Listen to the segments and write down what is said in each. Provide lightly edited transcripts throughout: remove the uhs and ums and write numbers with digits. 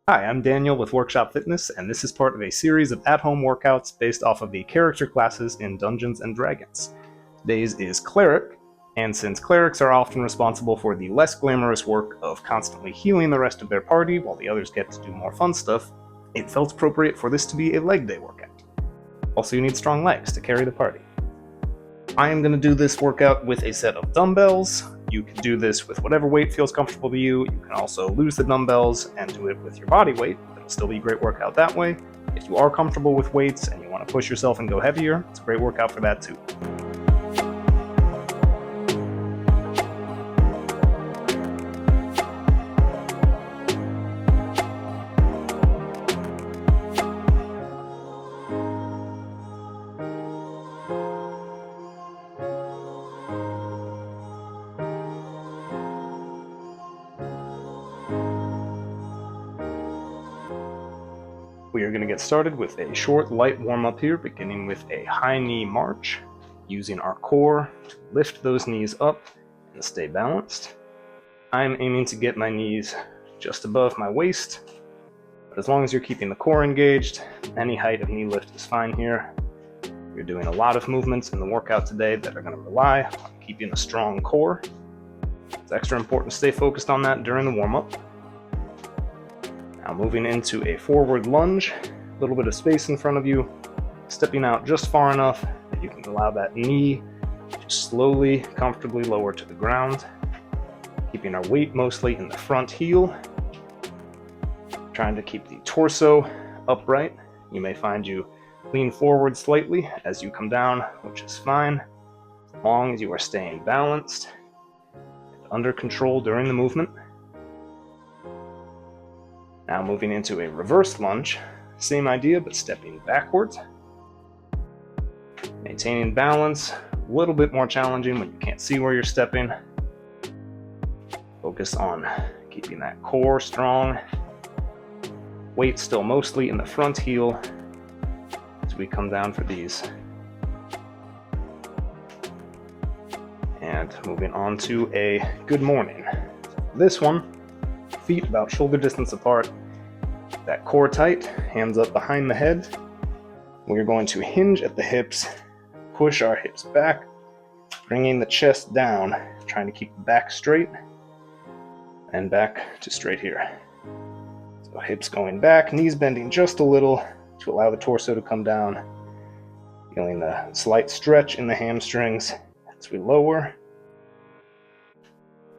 Hi, I'm Daniel with Workshop Fitness, and this is part of a series of at-home workouts based off of the character classes in Dungeons & Dragons. Today's is Cleric, and since clerics are often responsible for the less glamorous work of constantly healing the rest of their party while the others get to do more fun stuff, it felt appropriate for this to be a leg day workout. Also, you need strong legs to carry the party. I am going to do this workout with a set of dumbbells. You can do this with whatever weight feels comfortable to you. You can also lose the dumbbells and do it with your body weight. It'll still be a great workout that way. If you are comfortable with weights and you want to push yourself and go heavier, it's a great workout for that too. We are going to get started with a short, light warm-up here, beginning with a high knee march, using our core to lift those knees up and stay balanced. I'm aiming to get my knees just above my waist, but as long as you're keeping the core engaged, any height of knee lift is fine here. You're doing a lot of movements in the workout today that are going to rely on keeping a strong core. It's extra important to stay focused on that during the warm-up. Now moving into a forward lunge, a little bit of space in front of you, stepping out just far enough that you can allow that knee to slowly, comfortably lower to the ground, keeping our weight mostly in the front heel, trying to keep the torso upright. You may find you lean forward slightly as you come down, which is fine, as long as you are staying balanced and under control during the movement. Now moving into a reverse lunge, same idea but stepping backwards. Maintaining balance, a little bit more challenging when you can't see where you're stepping. Focus on keeping that core strong. Weight still mostly in the front heel as we come down for these. And moving on to a good morning. This one, feet about shoulder distance apart, that core tight, hands up behind the head. We're going to hinge at the hips, push our hips back, bringing the chest down, trying to keep the back straight, and back to straight here. So hips going back, knees bending just a little to allow the torso to come down, feeling the slight stretch in the hamstrings as we lower,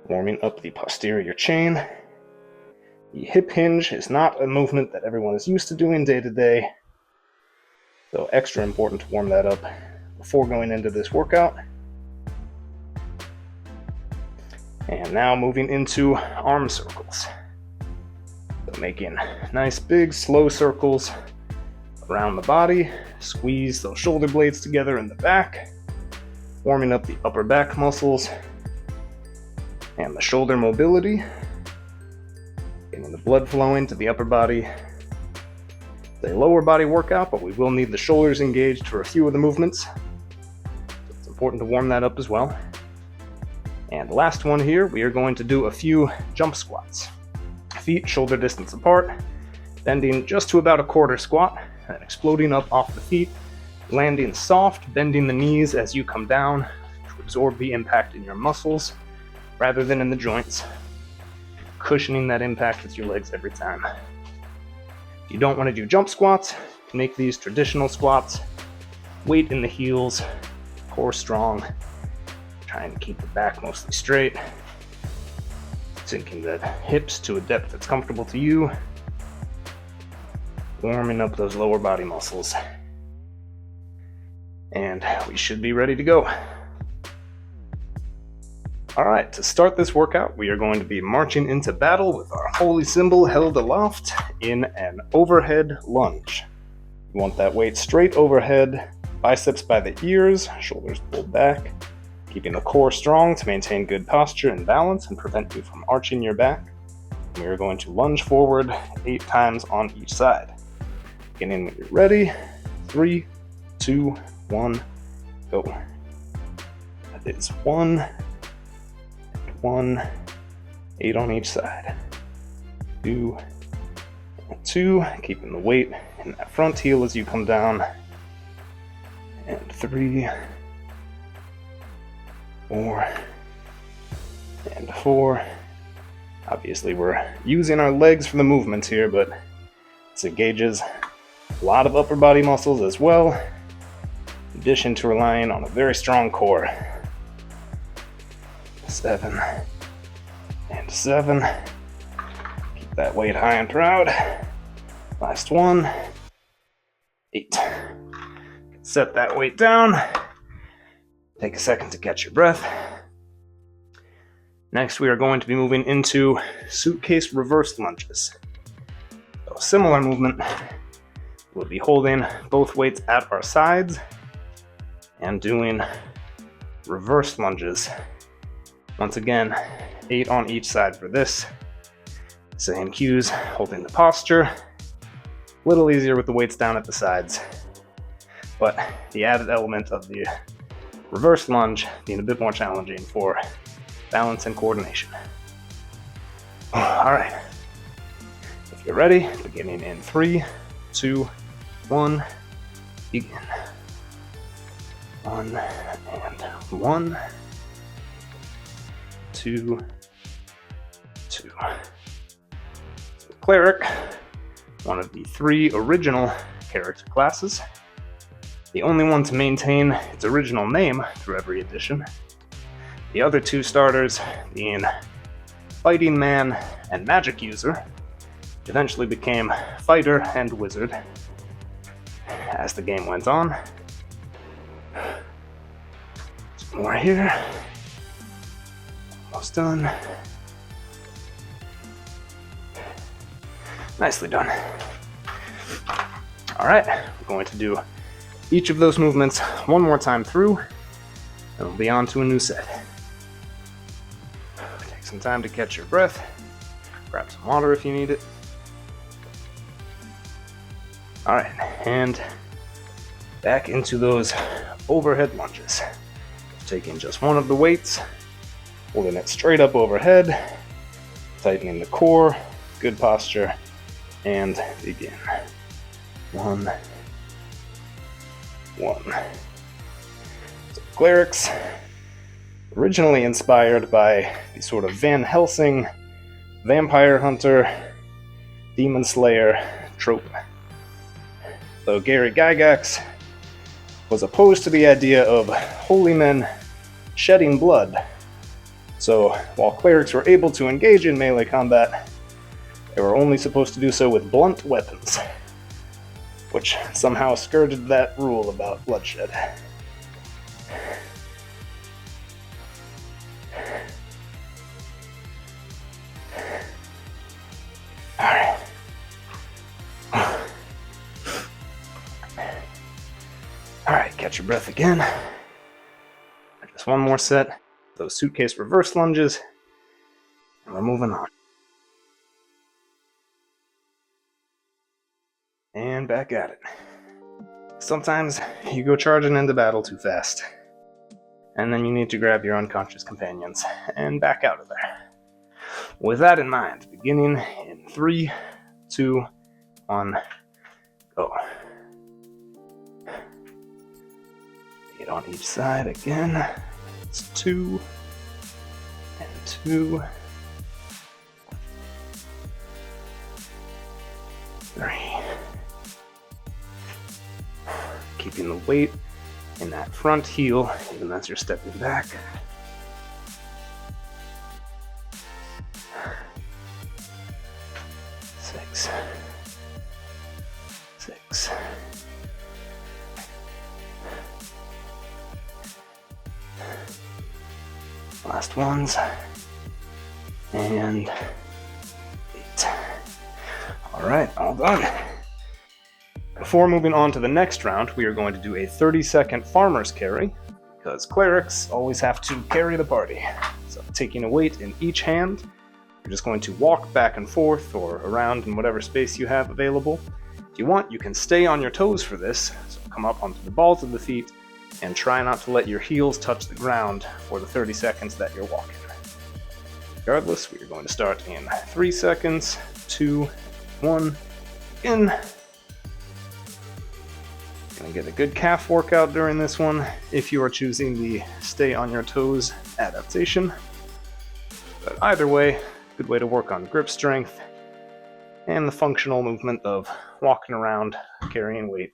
warming up the posterior chain. The hip hinge is not a movement that everyone is used to doing day to day, so extra important to warm that up before going into this workout. And now moving into arm circles. So making nice big slow circles around the body, squeeze those shoulder blades together in the back, warming up the upper back muscles and the shoulder mobility. Getting the blood flowing to the upper body. It's a lower body workout, but we will need the shoulders engaged for a few of the movements. So it's important to warm that up as well. And the last one here, we are going to do a few jump squats. Feet shoulder distance apart, bending just to about a quarter squat, and exploding up off the feet, landing soft, bending the knees as you come down to absorb the impact in your muscles rather than in the joints. Cushioning that impact with your legs every time. If you don't want to do jump squats, make these traditional squats. Weight in the heels, core strong, trying to keep the back mostly straight, sinking the hips to a depth that's comfortable to you, warming up those lower body muscles. And we should be ready to go. Alright, to start this workout, we are going to be marching into battle with our holy symbol held aloft in an overhead lunge. You want that weight straight overhead, biceps by the ears, shoulders pulled back, keeping the core strong to maintain good posture and balance and prevent you from arching your back. And we are going to lunge forward 8 times on each side. Beginning when you're ready. 3, 2, 1, go. That is 1, 1, 8 on each side. 2, 2, keeping the weight in that front heel as you come down, and 3, 4, and 4. Obviously we're using our legs for the movements here, but this engages a lot of upper body muscles as well, in addition to relying on a very strong core. 7, and 7. Keep that weight high and proud. Last one. 8. Set that weight down. Take a second to catch your breath. Next, we are going to be moving into suitcase reverse lunges. So, similar movement. We'll be holding both weights at our sides and doing reverse lunges. Once again, 8 on each side for this. Same cues, holding the posture. A little easier with the weights down at the sides, but the added element of the reverse lunge being a bit more challenging for balance and coordination. All right, if you're ready, beginning in 3, 2, 1, begin. 1 and 1, 2, 2. So Cleric, one of the 3 original character classes, the only one to maintain its original name through every edition. The other 2 starters being Fighting Man and Magic User, eventually became Fighter and Wizard as the game went on. Some more here. Almost done. Nicely done. All right, we're going to do each of those movements one more time through, and we'll be on to a new set. Take some time to catch your breath. Grab some water if you need it. All right, and back into those overhead lunges. Taking just one of the weights, holding it straight up overhead, tightening the core, good posture, and begin. 1, 1. So Clerics, originally inspired by the sort of Van Helsing, vampire hunter, demon slayer trope. So Gary Gygax was opposed to the idea of holy men shedding blood. So while clerics were able to engage in melee combat, they were only supposed to do so with blunt weapons, which somehow skirted that rule about bloodshed. Alright. Alright, catch your breath again. Just one more set. Those suitcase reverse lunges. And we're moving on. And back at it. Sometimes you go charging into battle too fast, and then you need to grab your unconscious companions and back out of there. With that in mind, beginning in 3, 2, 1, go. 8 on each side again. It's 2 and 2. 3. Keeping the weight in that front heel, even as you're stepping back. 6. 6. Last ones. And 8. Alright, all done. Before moving on to the next round, we are going to do a 30-second farmer's carry, because clerics always have to carry the party. So taking a weight in each hand, you're just going to walk back and forth or around in whatever space you have available. If you want, you can stay on your toes for this, so come up onto the balls of the feet and try not to let your heels touch the ground for the 30 seconds that you're walking. Regardless, we are going to start in 3 seconds, 2, 1, in. Gonna get a good calf workout during this one if you are choosing the stay on your toes adaptation. But either way, good way to work on grip strength and the functional movement of walking around carrying weight.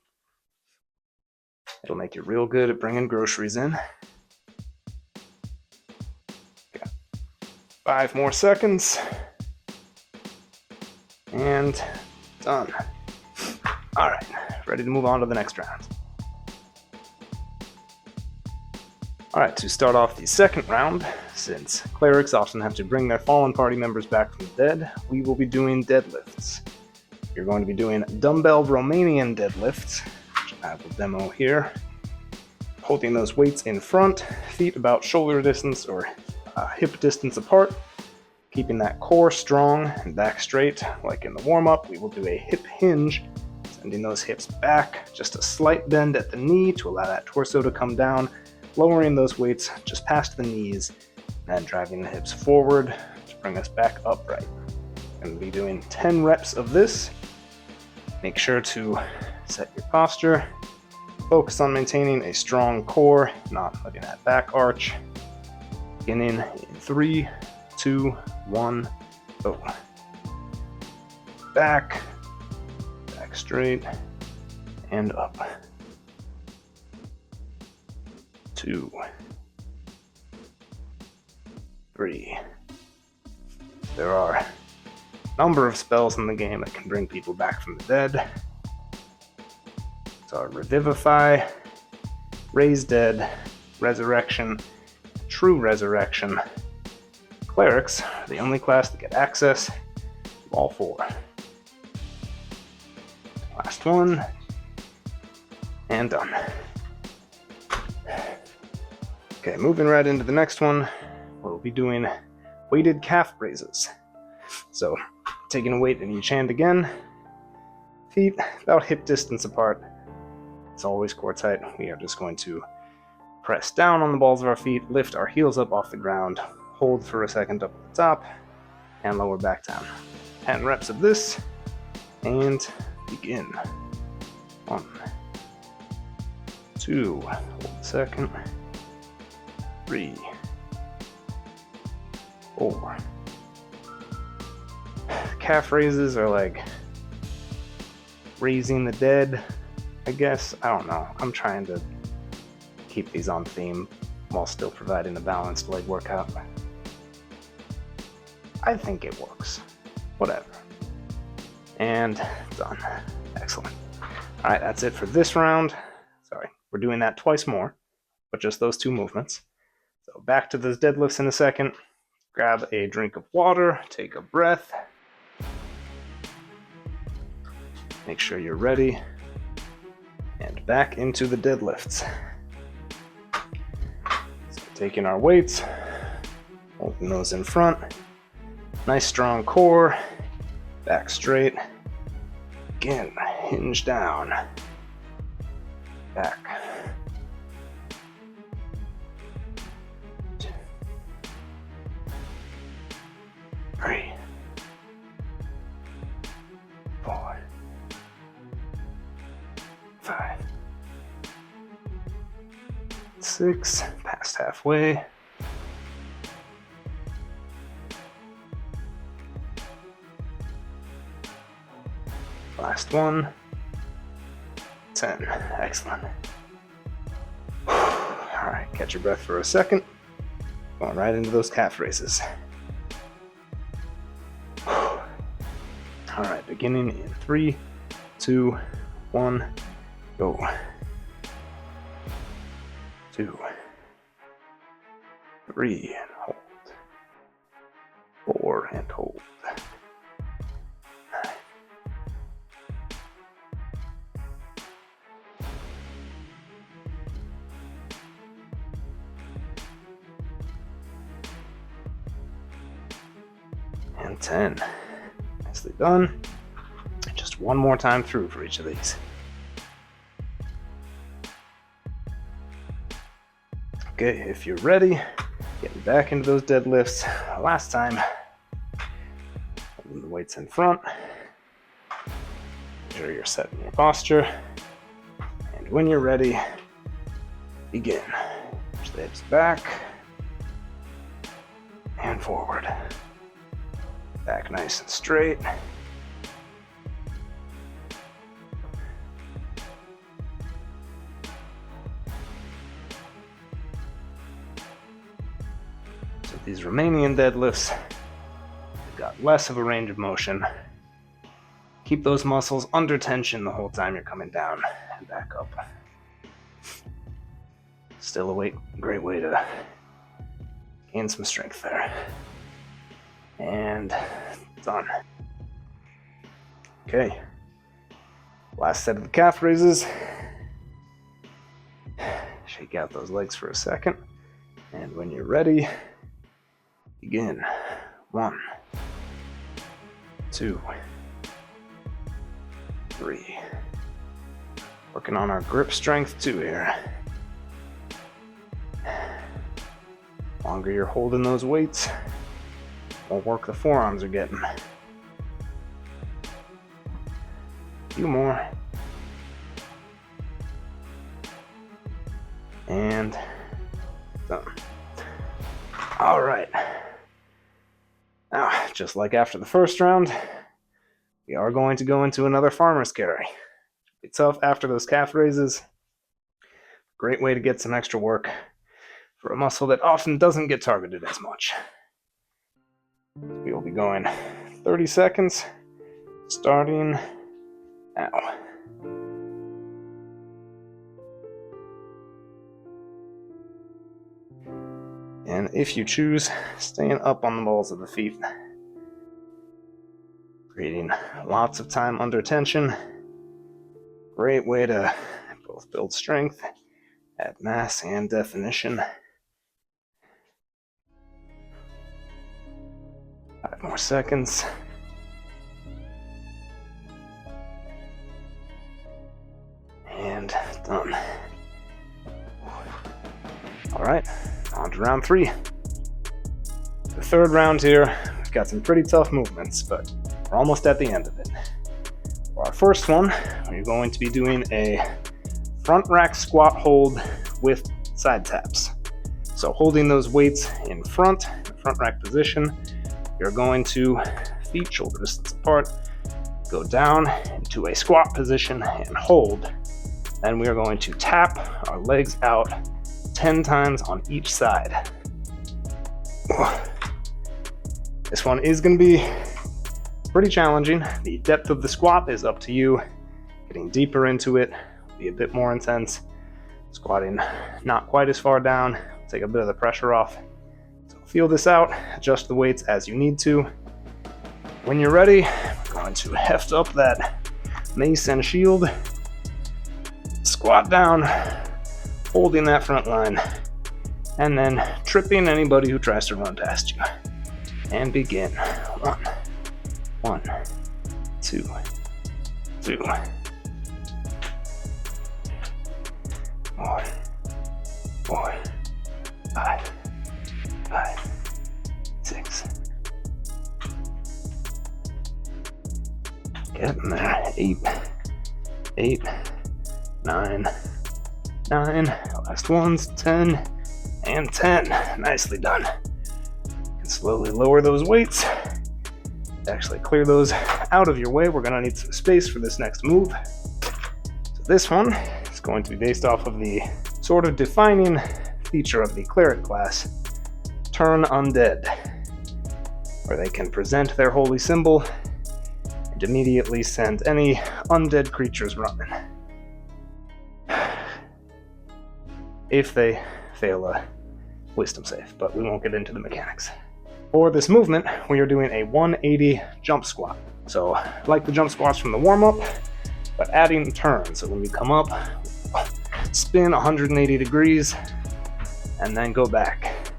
It'll make you real good at bringing groceries in. Got 5 more seconds. And done. All right, ready to move on to the next round. All right, to start off the second round, since clerics often have to bring their fallen party members back from the dead, we will be doing deadlifts. You're going to be doing dumbbell Romanian deadlifts, which I will demo here. Holding those weights in front, feet about shoulder distance or hip distance apart, keeping that core strong and back straight. Like in the warm-up, we will do a hip hinge, sending those hips back, just a slight bend at the knee to allow that torso to come down, lowering those weights just past the knees, and driving the hips forward to bring us back upright. I'm going to be doing 10 reps of this. Make sure to set your posture. Focus on maintaining a strong core, not letting that back arch. Beginning in 3, 2, 1, go. Back straight, and up. 2, 3. There are a number of spells in the game that can bring people back from the dead. So Revivify, Raise Dead, Resurrection, True Resurrection. Clerics are the only class that get access to all 4. Last one, and done. Okay, moving right into the next one, we'll be doing weighted calf raises. So, taking a weight in each hand again, feet about hip distance apart. It's always core tight. We are just going to press down on the balls of our feet, lift our heels up off the ground, hold for a second up at the top, and lower back down. 10 reps of this, and begin. 1, 2, hold a second, 3, 4. Calf raises are like raising the dead, I guess. I don't know. I'm trying to keep these on theme while still providing a balanced leg workout. I think it works. Whatever. And done. Excellent. All right, that's it for this round. Sorry, we're doing that twice more, but just those 2 movements. So back to those deadlifts in a second. Grab a drink of water, take a breath. Make sure you're ready. And back into the deadlifts. So taking our weights, holding those in front. Nice strong core, back straight. Again, hinge down, back. 2, 3, 4, 5, 6, past halfway. Last one. 10. Excellent. Alright, catch your breath for a second. Going right into those calf raises. Alright, beginning in 3, 2, 1, go. 2, 3, and hold. 4, and hold. 10. Nicely done. Just one more time through for each of these. Okay, if you're ready, getting back into those deadlifts. Last time, holding the weights in front. sure you're setting your posture. And when you're ready, begin. Push the hips back and forward. Back nice and straight. So these Romanian deadlifts, they've got less of a range of motion. Keep those muscles under tension the whole time you're coming down and back up. Still a great way to gain some strength there. And done. Okay. Last set of the calf raises. Shake out those legs for a second. And when you're ready, begin. 1, 2, 3. Working on our grip strength too here. Longer you're holding those weights, more work the forearms are getting. A few more. And done. All right. Now, just like after the first round, we are going to go into another farmer's carry. It's tough after those calf raises. Great way to get some extra work for a muscle that often doesn't get targeted as much. We will be going 30 seconds, starting now. And if you choose, staying up on the balls of the feet, creating lots of time under tension. Great way to both build strength, add mass and definition. 5 more seconds. And done. All right, on to round 3. The third round here, we've got some pretty tough movements, but we're almost at the end of it. For our first one, we're going to be doing a front rack squat hold with side taps. So holding those weights in front rack position, you're going to, feet shoulder distance apart, go down into a squat position and hold. Then we are going to tap our legs out 10 times on each side. This one is going to be pretty challenging. The depth of the squat is up to you. Getting deeper into it will be a bit more intense. Squatting not quite as far down, take a bit of the pressure off. So feel this out, adjust the weights as you need to. When you're ready, we're going to heft up that mace and shield, squat down, holding that front line, and then tripping anybody who tries to run past you. And begin. 1, 2, 2, 4, 4, 5, 6. Getting there. 8, 9, 9. Last ones. 10 and 10. Nicely done. Slowly lower those weights. Actually clear those out of your way. We're going to need some space for this next move. So this one is going to be based off of the sort of defining feature of the Cleric class, Turn Undead, where they can present their holy symbol and immediately send any undead creatures running. If they fail a wisdom save, but we won't get into the mechanics. For this movement, we are doing a 180 jump squat. So, like the jump squats from the warm-up, but adding turns. So when you come up, spin 180 degrees, and then go back.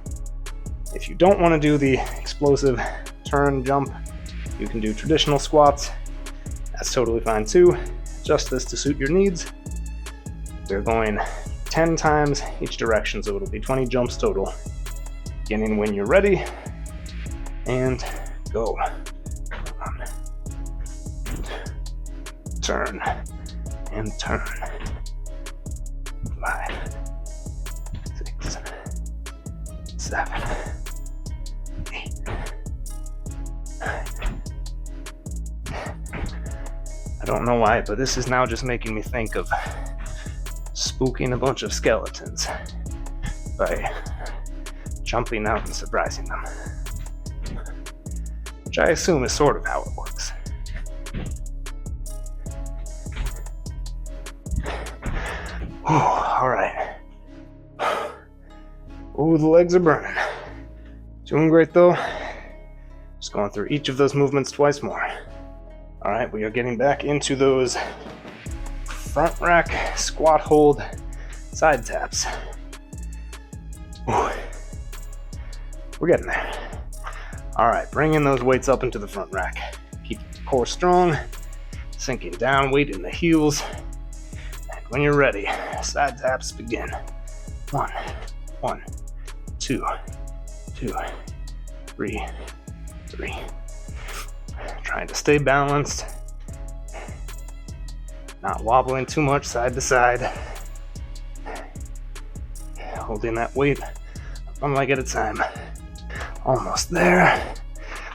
If you don't want to do the explosive turn jump, you can do traditional squats. That's totally fine too. Adjust this to suit your needs. We're going 10 times each direction, so it'll be 20 jumps total. Beginning when you're ready. And go. 1, turn, and turn. 5, 6, 7, 8, 9. I don't know why, but this is now just making me think of spooking a bunch of skeletons by jumping out and surprising them, which I assume is sort of how it works. All right. Ooh, the legs are burning. Doing great though. Just going through each of those movements twice more. All right, we are getting back into those front rack, squat hold, side taps. Ooh. We're getting there. All right, bringing those weights up into the front rack. Keep the core strong, sinking down, weight in the heels. And when you're ready, side taps begin. 1, 1, 2, 2, 3, 3. Trying to stay balanced, not wobbling too much side to side. Holding that weight one leg at a time. Almost there.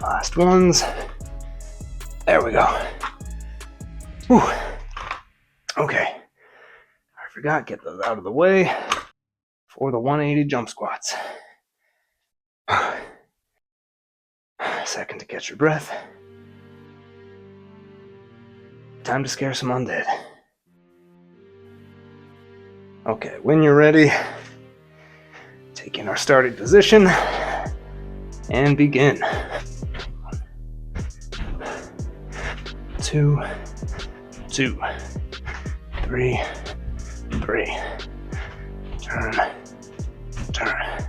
Last ones. There we go. Whew. Okay. I forgot, get those out of the way for the 180 jump squats. Second to catch your breath. Time to scare some undead. Okay, when you're ready, taking our starting position and begin. 2, 2, 3, 3. Turn, turn.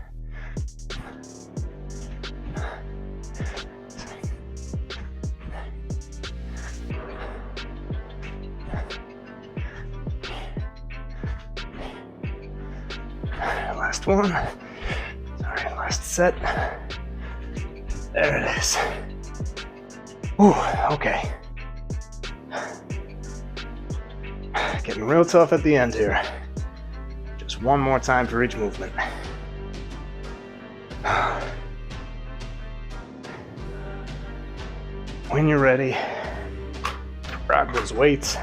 Last one. Sorry, last set. There it is. Ooh, okay. Getting real tough at the end here. Just one more time for each movement. When you're ready, grab those weights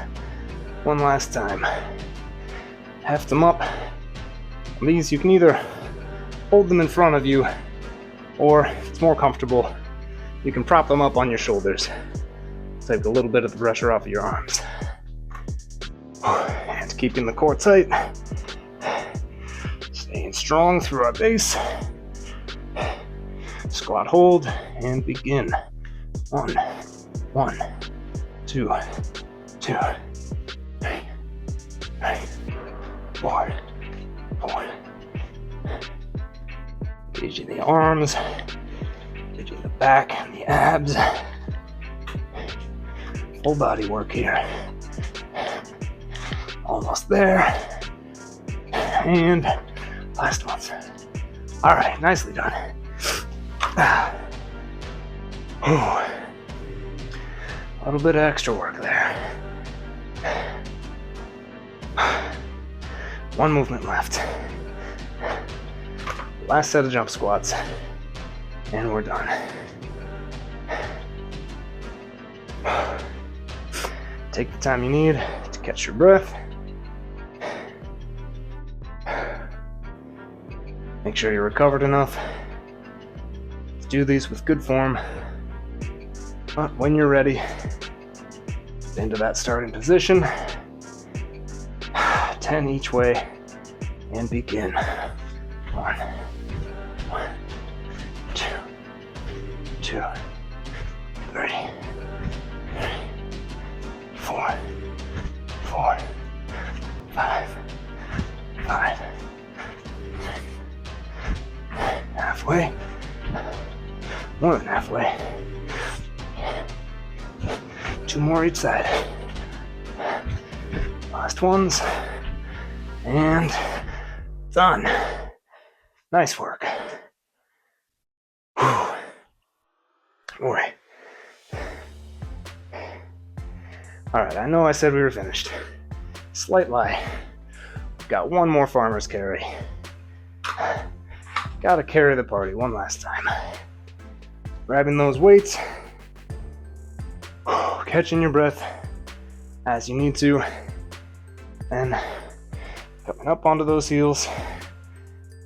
one last time. Heft them up. These, you can either hold them in front of you, or if it's more comfortable, you can prop them up on your shoulders. Take a little bit of the pressure off of your arms. And keeping the core tight. Staying strong through our base. Squat hold and begin. 1, 1, 2, 2, 3, 3, 4, 4. Engaging the arms, engaging the back and the abs. Full body work here. Almost there. And last ones. All right, nicely done. A little bit of extra work there. One movement left. Last set of jump squats. And we're done. Take the time you need to catch your breath. Make sure you're recovered enough to do these with good form. But when you're ready, into that starting position, 10 each way, and begin. 1, 1, 2, 2, 3, 4, 4, 5, 5. Halfway. More than halfway. 2 more each side. Last ones. And done. Nice work. Whew. Boy. Alright, I know I said we were finished. Slight lie. We've got one more farmer's carry. Gotta carry the party one last time. Grabbing those weights. Catching your breath as you need to. And coming up onto those heels.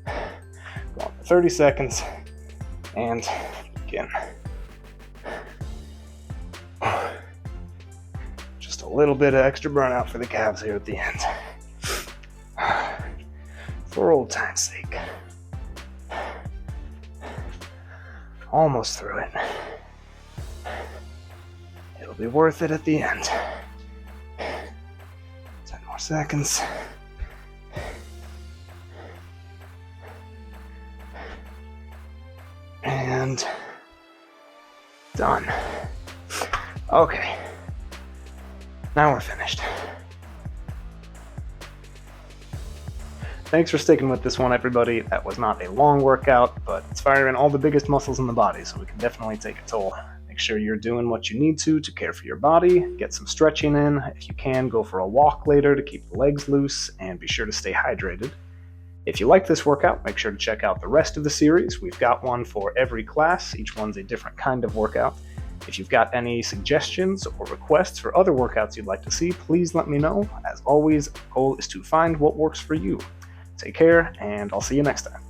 Going for 30 seconds. And begin. Just a little bit of extra burnout for the calves here at the end. For old time's sake. Almost through it. It'll be worth it at the end. 10 more seconds. And done. Okay. Now we're finished. Thanks for sticking with this one, everybody. That was not a long workout, but it's firing all the biggest muscles in the body, so it can definitely take a toll. Make sure you're doing what you need to care for your body. Get some stretching in. If you can, go for a walk later to keep the legs loose, and be sure to stay hydrated. If you like this workout, make sure to check out the rest of the series. We've got one for every class. Each one's a different kind of workout. If you've got any suggestions or requests for other workouts you'd like to see, please let me know. As always, the goal is to find what works for you. Take care, and I'll see you next time.